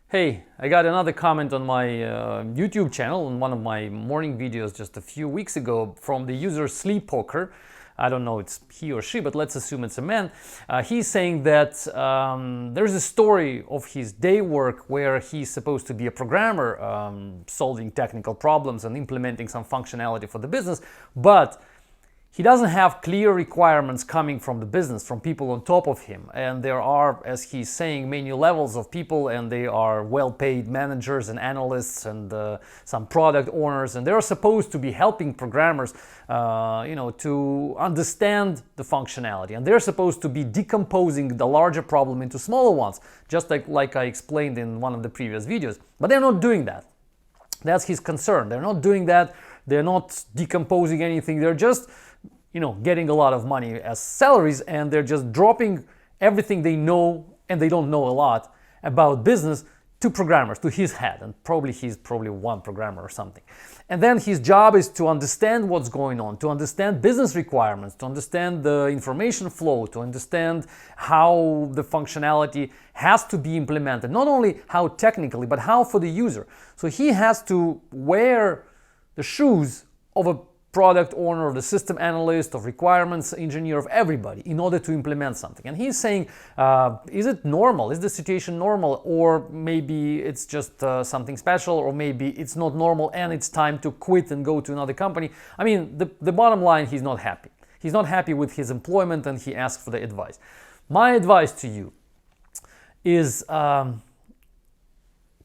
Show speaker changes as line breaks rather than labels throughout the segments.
Hey, I got another comment on my YouTube channel in one of my morning videos just a few weeks ago from the user Sleep Poker. I don't know it's he or she, but let's assume it's a man. He's saying that there's a story of his day work where he's supposed to be a programmer, solving technical problems and implementing some functionality for the business, but he doesn't have clear requirements coming from the business, from people on top of him. And there are, as he's saying, many levels of people, and they are well-paid managers and analysts and some product owners, and they're supposed to be helping programmers, to understand the functionality. And they're supposed to be decomposing the larger problem into smaller ones, just like I explained in one of the previous videos. But they're not doing that. That's his concern. They're not doing that. They're not decomposing anything. They're just getting a lot of money as salaries, and they're just dropping everything they know, and they don't know a lot about business, to programmers, to his head. And he's probably one programmer or something. And then his job is to understand what's going on, to understand business requirements, to understand the information flow, to understand how the functionality has to be implemented. Not only how technically, but how for the user. So he has to wear the shoes of a product owner, of the system analyst, of requirements engineer, of everybody in order to implement something. And he's saying, is it normal? Is the situation normal? Or maybe it's just something special, or maybe it's not normal and it's time to quit and go to another company. I mean, the bottom line, he's not happy. He's not happy with his employment, and he asks for the advice. My advice to you is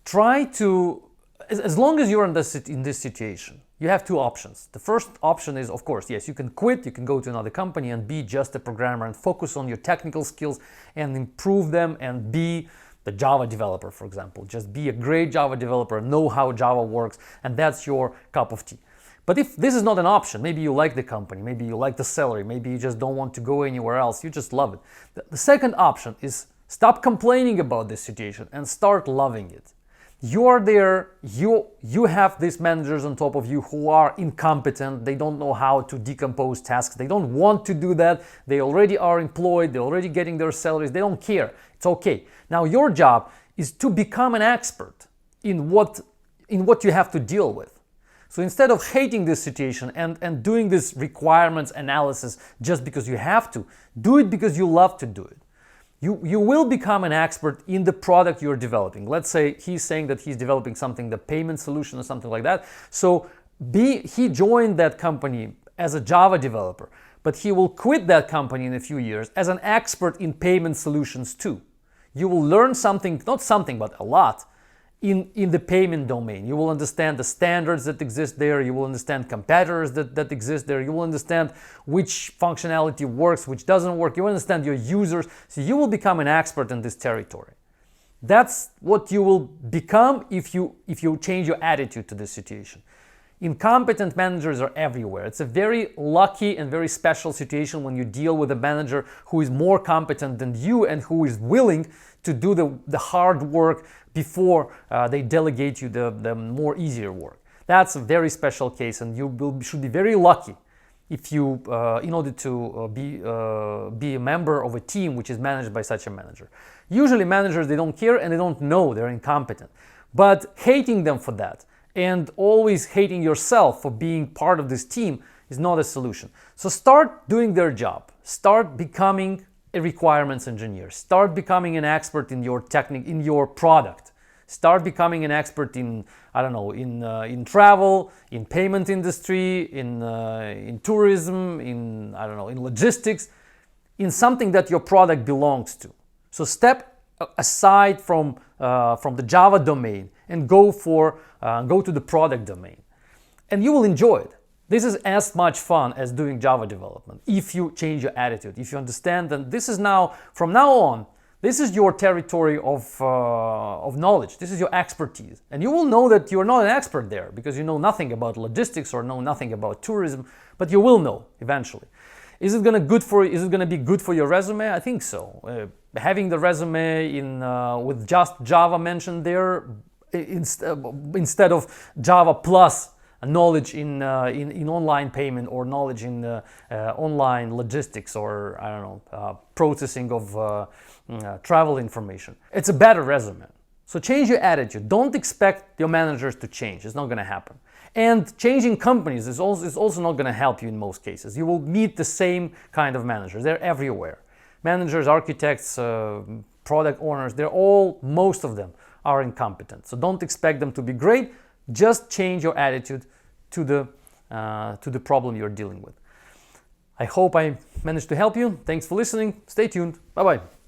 try to, as long as you're in this situation, you have two options. The first option is, of course, yes, you can quit, you can go to another company and be just a programmer and focus on your technical skills and improve them and be the Java developer, for example. Just be a great Java developer, know how Java works, and that's your cup of tea. But if this is not an option, maybe you like the company, maybe you like the salary, maybe you just don't want to go anywhere else, you just love it. The second option is stop complaining about this situation and start loving it. You are there, you have these managers on top of you who are incompetent, they don't know how to decompose tasks, they don't want to do that, they already are employed, they're already getting their salaries, they don't care, it's okay. Now your job is to become an expert in what you have to deal with. So instead of hating this situation and doing this requirements analysis just because you have to, do it because you love to do it. You will become an expert in the product you're developing. Let's say he's saying that he's developing something, the payment solution or something like that. So he joined that company as a Java developer, but he will quit that company in a few years as an expert in payment solutions too. You will learn something, not something, but a lot in the payment domain. You will understand the standards that exist there, you will understand competitors that exist there, you will understand which functionality works, which doesn't work, you will understand your users, so you will become an expert in this territory. That's what you will become if you change your attitude to this situation. Incompetent managers are everywhere. It's a very lucky and very special situation when you deal with a manager who is more competent than you and who is willing to do the hard work before they delegate you the more easier work. That's a very special case, and should be very lucky if you, in order to be a member of a team which is managed by such a manager. Usually managers, they don't care and they don't know, they're incompetent. But hating them for that and always hating yourself for being part of this team is not a solution. So start doing their job. Start becoming a requirements engineer. Start becoming an expert in your in your product. Start becoming an expert in, I don't know, in travel, in payment industry, in tourism, in, I don't know, in logistics, in something that your product belongs to. So step aside from the Java domain and go to the product domain, and you will enjoy it. This is as much fun as doing Java development if you change your attitude, if you understand that this is now, from now on, this is your territory of knowledge, this is your expertise. And you will know that you're not an expert there because you know nothing about logistics or know nothing about tourism, but you will know eventually. Is it going to be good for your resume? I think so. Having the resume with just Java mentioned there instead of Java plus knowledge in online payment or knowledge in online logistics or, I don't know, processing of travel information. It's a better resume. So change your attitude. Don't expect your managers to change. It's not going to happen. And changing companies is also not going to help you in most cases. You will meet the same kind of managers. They're everywhere. Managers, architects, product owners, most of them are incompetent. So don't expect them to be great. Just change your attitude to the problem you're dealing with. I hope I managed to help you. Thanks for listening. Stay tuned. Bye-bye.